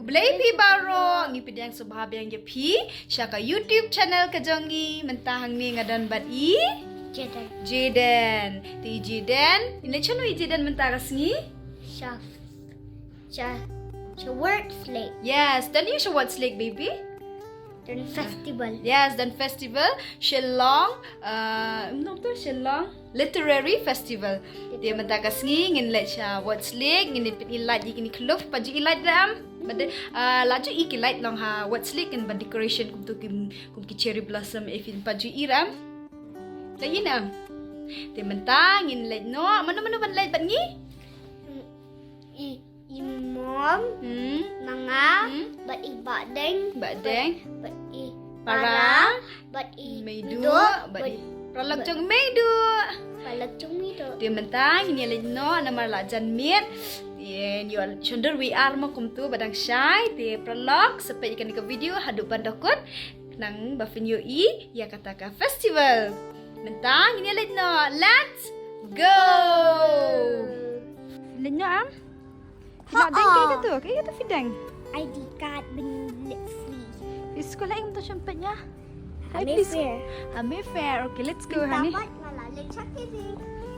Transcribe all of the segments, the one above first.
Kublai pi baro ngi pidang subhabyang je pi syaka YouTube channel kajongi mentahang ni ngadan bat i Jaden. Ti Jaden, ini chanu i Jaden mentaras ngi? Chef. Work slate. Yes, dan you should what's like baby? Dan festival. Yes, dan festival Shillong, Shillong Literary Festival. Dia mentakas ngi ngin let sha what's like ngin pit ilat ji kini kluf paju ilat dam. Bade laju ik ilat long ha what's like ngin decoration kum tu kum ki cherry blossom efin paju iram. Lagi nam. Dia mentang ngin let no, mana ban let bat ngi? Imam, nanga, bat i badeng, bat i Parang, bat i meidu, bat i pralak jong meidu. Palak chung mito. Dia mentang ini leno nama lajan mit. Dia you chunder we are mo kumtu badang syai. Dia pralak sampai ikan ke video haduk bandakut nang bafinyo i ya kataka festival. Mentang ini leno. Let's go. Leno am? Nak deng kayak gitu fidang. ID card ben free. Di sekolah yang tu sempatnya. Fair. Okay, let's go, honey.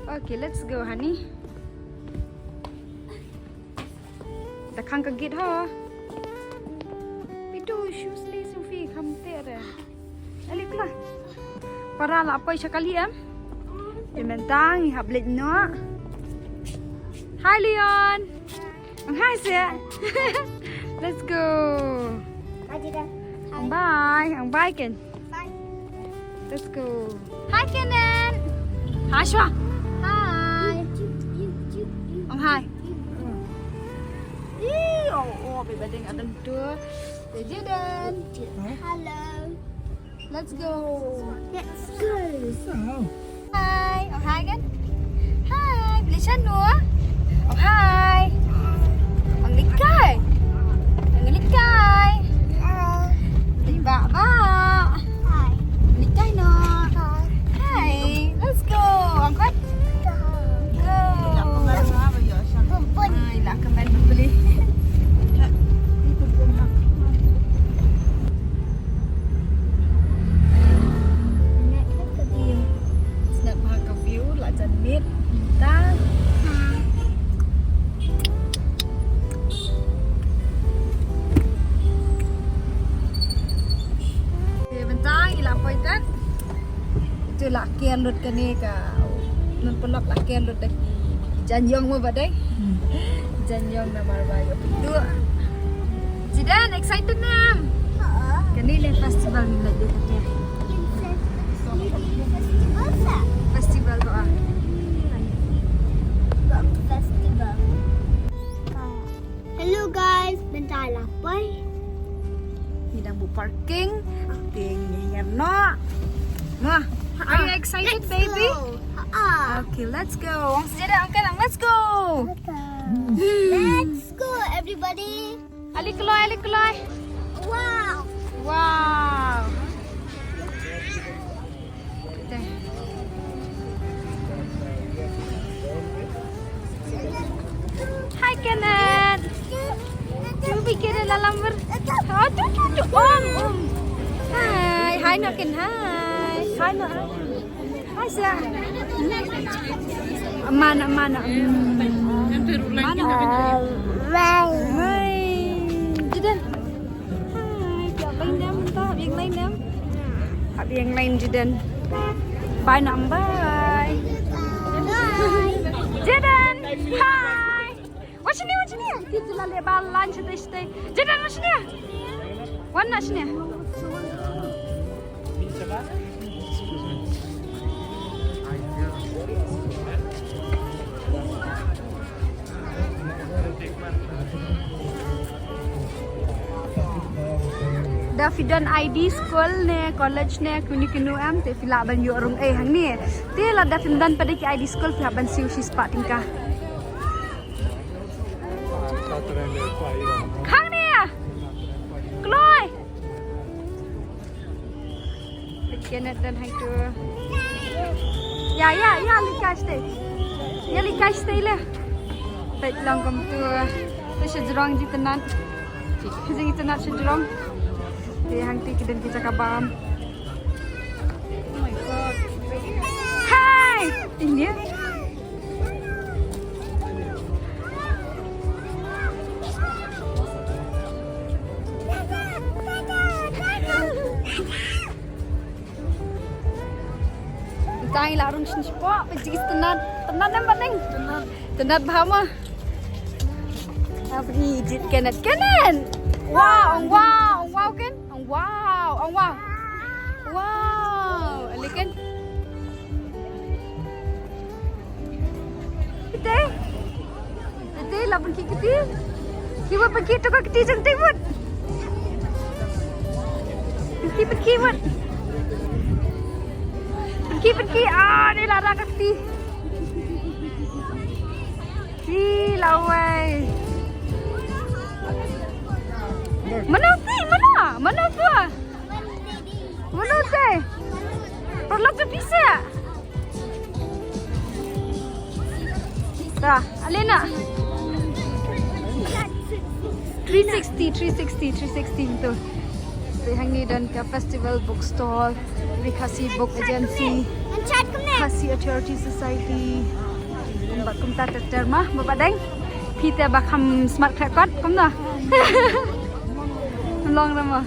Okay, let's go, honey. Dah kang kagit ha. Itu shoes ni Sophie, kamu ter. Alik lah. Para lah apa sekali am? Mentang ihap let no. Hi Leon. Hi Sia. Let's go. Bye Ken. Let's go. Hi Kenan. Hi Shwa. Hi. Hi. Baby ding adam tu. Jaden. Hello. Let's go. So. Hi. Hi Ken. Hi. Beli sanu. Hi. Ang likay. Tiba ba? Hi. Likay no. Hi. Let's go. Angkat. Go. Pumpun. Ay, nak kembali beli. Snap ka view la jan mit. Ta. Itu lakian lut kani ka nun pelok lakian lut dak janjong mo badai janjong na marbayo tu Jidan excited nam kani le festival ni lagi festival doa Festival. Hello guys, bentar lah boy. Hidang bu parking ting nyer no. Wah, are you excited, baby? Okay, let's go. Wang sejadah angkat, let's go. Let's go, everybody. Alik keloy. Wow. Wow. Hi, Kenneth. Mau bikin dalam ber. Om. Hi, nak Ken. Hi, nak. Hi, Sia. Mana. Mana. Hai. Jidan. Hai. Yang lain Jidan. Bye nak bye. Jidan. Hi. What's your name? Kita lah lebar lunch stay. Jidan, what's your name? Warna sini. Da fidan ID school ne college ne kunu am te fila ban yo rung hang ni te la da findan pada ki ID school fila ban siu si spa tingka khang ni kloi kenet dan hai tu ya likai stay le peit long kam tu tu se jrong ji tenan Jadi kita nak Shillong. Dia hang ti kita kita kabam. Oh my god. Hai. Ini. Tay là rung xin quá, bây giờ tenat em bắt anh, tenat bahama. Apa ni? Jit kanan. Wow, kan? Wow. Wow, ali kan? Kita, lapan kita. Kita pergi tu kita cantik buat. Pergi buat. Pergi. Ni lara kaki. Lawai. Mana tu? Mana tu? Perlu tu bisa. Dah, Alena. 360 tu. Hang ni dan ke festival bookstore, Rikasi Book Agency, Khasi Charity Society. Mbak kum ta terma, bapak deng. Kita bakam smart crackot, kum na. Long nama.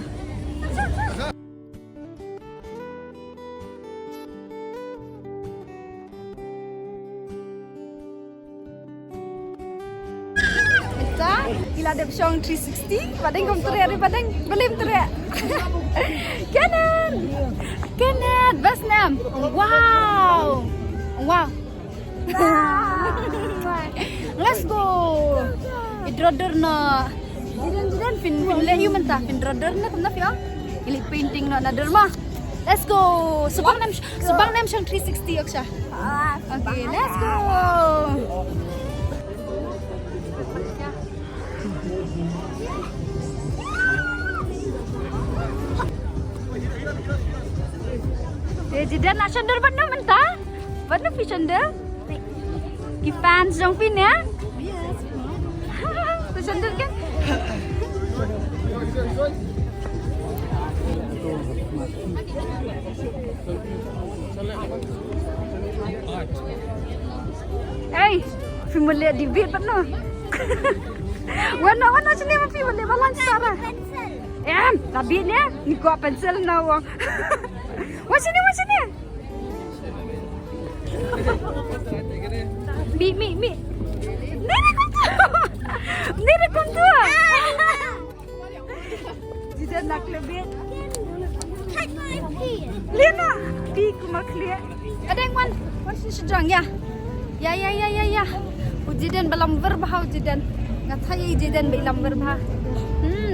Gila ada Shillong 360, badeng kom teriak, badeng belum teriak. Kanan, best nam. Wow. Let's go. Idrodor na. Jidan fin leyu mentah fin drodor na kumna fio. Ili painting na derma. Let's go. Subang nam Shillong 360 aksha. Okay, let's go. Jidan nak cender mana mentah? Mana fi cender? Ki fans jong fin ya? Yes. Tu cender kan? Hey, fi mulai di bit mana? Warna sini fi mulai balance sana. Labitnya ni gua pensel na wong. What's in it? Mi. Nere kontu. Jidan nak lebih. Lena, pi kuma clear. Ada yang one sejang ya. Ya. Jidan balam berbah jidan. Ngatai jidan balam berbah.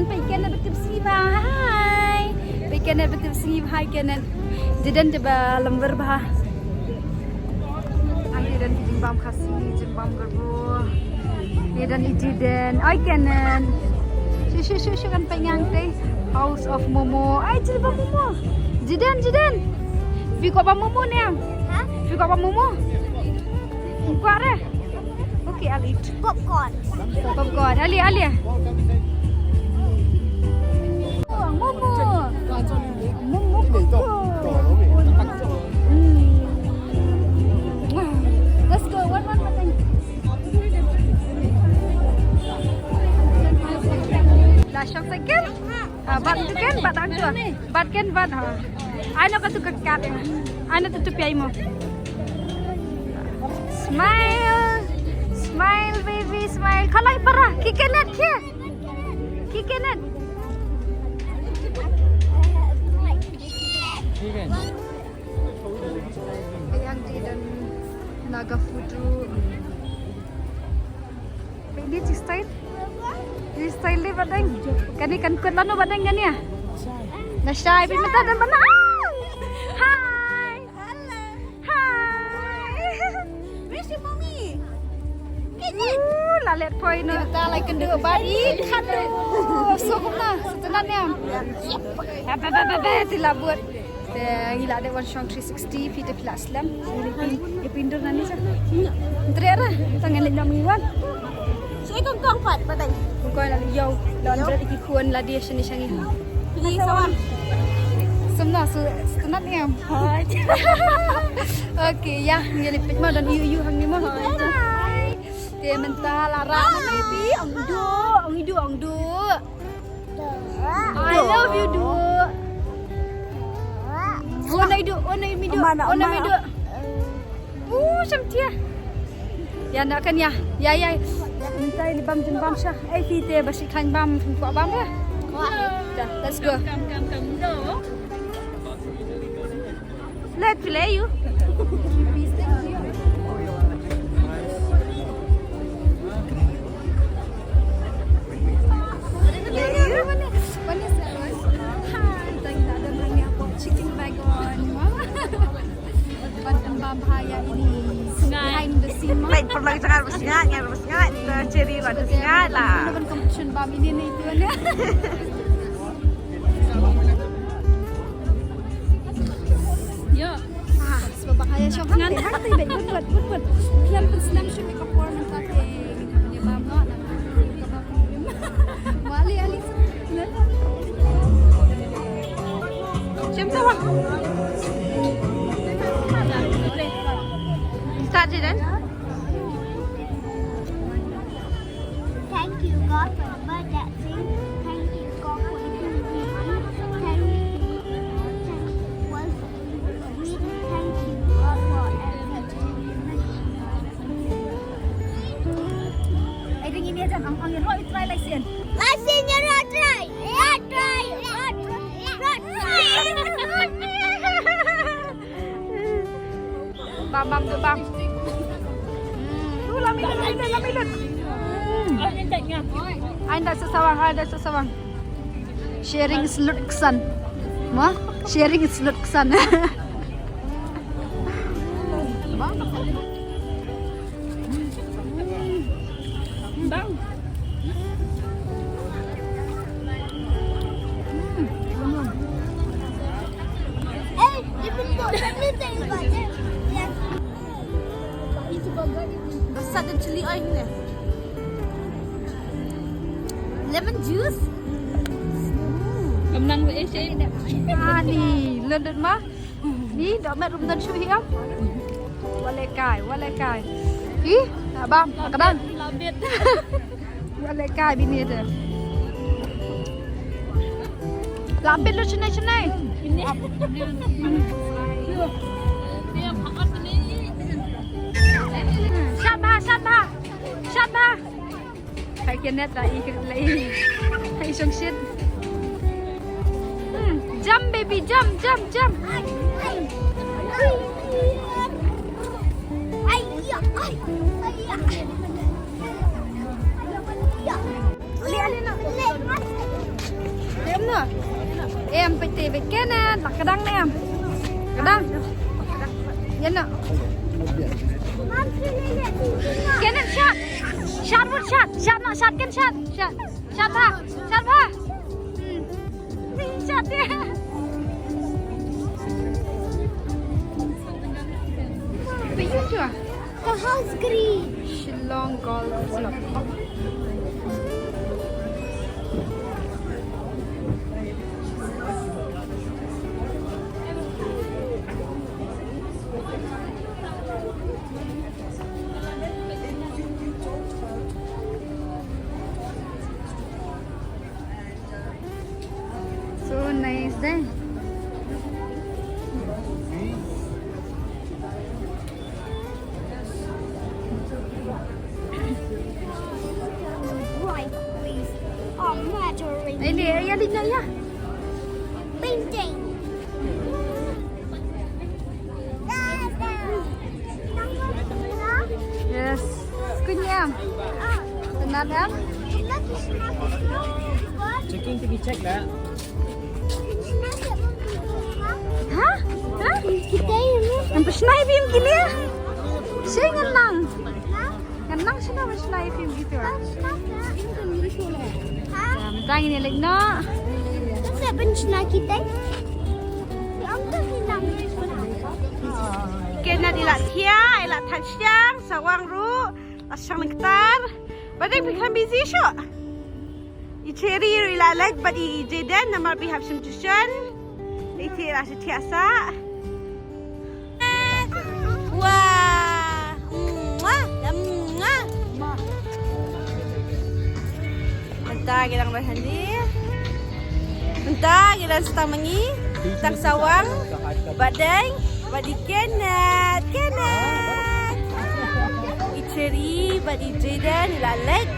Paikan betul siva. Hai. Paikan betul siva hai kanan. Jidan coba lembar bah. Ini dan jimbam khasi, jimbam gerbo. Ini dan jidan. Ay kanan. Shu kan pengang teh. House of Momo. Ay jimbam Momo. Jidan. Fiko apa Momo ni am? Fiko apa Momo? Kuat eh? Okay, I'll eat. Popcorn. Ali. Momo. Let's go. One thing. Lah shop second. Bat tu kan, bat angka. Bat kan. Ana ka tu kat. Ana tu piai mo. Smile baby, smile. Kalai parah. Kikenet. Yang di dan naga fudu. Ini style ni badang. Kani kan kuat lano badang kan ya? Nashay bin mata dan mana? Hi. Hello. Hi. Where's your mommy? Lalet point ni ta like kenduk bari. Aduh. So kumna. Setenan ni am. Tila buat. Gila ada Shillong 360 Peter Plus lam. Ini pindur nani sah. Teriak lah. Tangan lejam iwan. Saya kong pat patay. Kung kau nak liau, lawan berat iki khun lah dia sini sangi. Pilih sawan. Semua sunat ni am. Okey, ya, ni lipit mah dan iu hang ni mah. Dia mentah lara mana bi? Ong du. I love you du. Onai mi du. Macam dia. Ya nak kan ya. Ya. Minta ni bam jembam syah. Kita basi kan bam kuat bam lah. Dah, let's go. Let's play you. Chicken bagon. Bantam bam bahaya ini. Behind the scene. Leit perlu jangan bersengat, ceri lah bersengat lah. Ada competition bam ini nih tuan ya. Ya. Sebab bahaya syok kan. Hati baik buat. Kian pensenam syok make up warm kate. Ni bam nak. Wali ali. Siapa tahu? Start je dan. Thank you God for the bird that sings. Thank you God for the beauty. Thank you was sweet. Thank you God for everything. I think ini aja ang yang roh try like sen. Listen, you're not try. Not try. Bam tu bam. Tu lamilut. Anda sesawang. Sharing is luksan. Wah, sharing is luksan. Bang. Hey, you can put everything like this. Besar dan cili oil ni. Lemon juice. Gầm năng với sẽ ni lên đến má ni đỡ mẹ rung tân suy hiếm wale cài ý bam cái đan wale cài bên này rồi làm bên luôn trên này sát ba hay kia net lại hay xong shit. Jump baby, jump. Lihat nữa. Em phải tỉ cái nè, đặt cái đăng này em. Cái đăng. Nhìn nữa. Cái này shot. Shot ha. Shot dia. Bayar chưa? The house green. Shillong Golf Club. So nice day. Right, please. Oh, Marjorie. Ini ya Lina ya. Painting. Yes. Kunyam. Tenang em. Checking pergi check dah. Hah? Kita ini. Yang pesnai film gini ya? Saya ngenang siya na pesnai film gitu ya. Ya, mentang ini Lina. Kita bencana kita. Kena dilat hia, ilat tan siang, sawang ru, asang nektar, But then we can busy short. I cherry ila like but I Jaden namar we have some tuition. Iti lah setiasa. Wah. Mentah kita nak berhenti. Mentah kita setang mengi, setang sawang, badai, badi kenat. Cherry, badi Jaden, ila leg.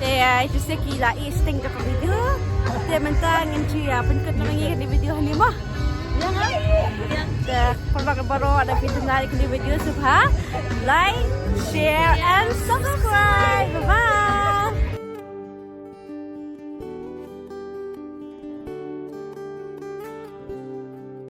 Dia itu seki ila isting ke video. Dia mentah ngin cia penkut mengi di video ni mah. Ya. Kalau baru ada video menarik di video subha, like, share and subscribe. Bye bye.